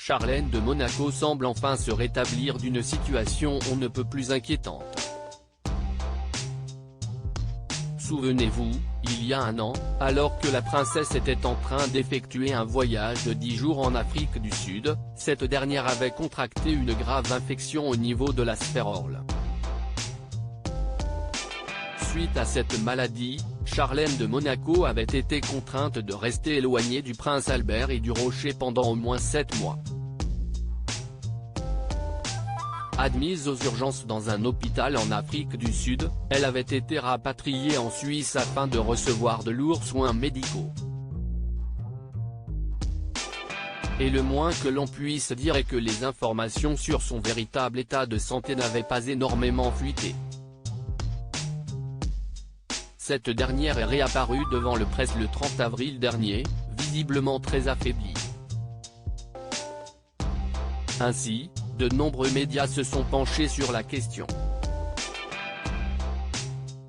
Charlène de Monaco semble enfin se rétablir d'une situation on ne peut plus inquiétante. Souvenez-vous, il y a un an, alors que la princesse était en train d'effectuer un voyage de 10 jours en Afrique du Sud, cette dernière avait contracté une grave infection au niveau de la spérole. Suite à cette maladie, Charlène de Monaco avait été contrainte de rester éloignée du prince Albert et du Rocher pendant au moins 7 mois. Admise aux urgences dans un hôpital en Afrique du Sud, elle avait été rapatriée en Suisse afin de recevoir de lourds soins médicaux. Et le moins que l'on puisse dire est que les informations sur son véritable état de santé n'avaient pas énormément fuité. Cette dernière est réapparue devant le presse le 30 avril dernier, visiblement très affaiblie. Ainsi, de nombreux médias se sont penchés sur la question.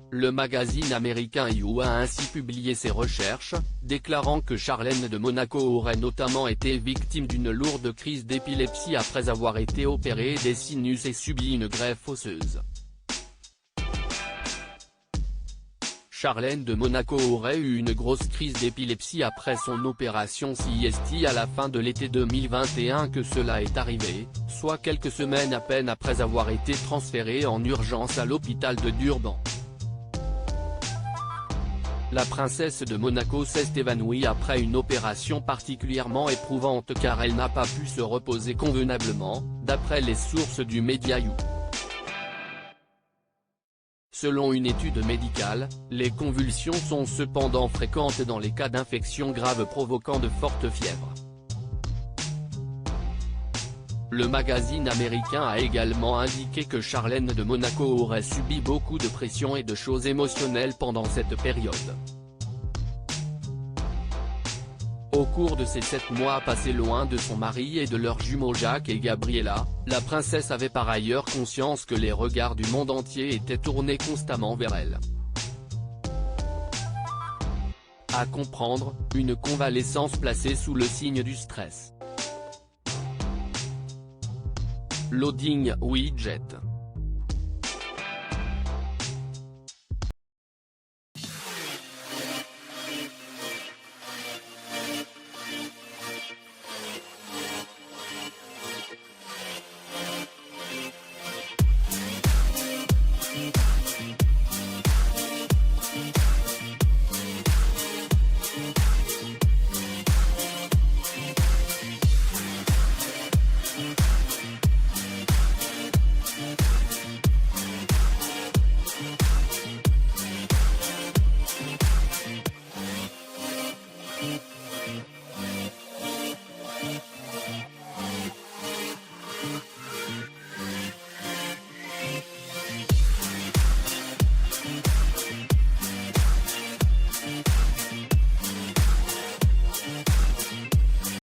Le magazine américain You a ainsi publié ses recherches, déclarant que Charlène de Monaco aurait notamment été victime d'une lourde crise d'épilepsie après avoir été opérée des sinus et subi une greffe osseuse. Charlène de Monaco aurait eu une grosse crise d'épilepsie après son opération CST à la fin de l'été 2021 que cela est arrivé, soit quelques semaines à peine après avoir été transférée en urgence à l'hôpital de Durban. La princesse de Monaco s'est évanouie après une opération particulièrement éprouvante car elle n'a pas pu se reposer convenablement, d'après les sources du média You. Selon une étude médicale, les convulsions sont cependant fréquentes dans les cas d'infections graves provoquant de fortes fièvres. Le magazine américain a également indiqué que Charlène de Monaco aurait subi beaucoup de pression et de choses émotionnelles pendant cette période. Au cours de ces 7 mois passés loin de son mari et de leurs jumeaux Jacques et Gabriella, la princesse avait par ailleurs conscience que les regards du monde entier étaient tournés constamment vers elle. À comprendre, une convalescence placée sous le signe du stress. Loading widget.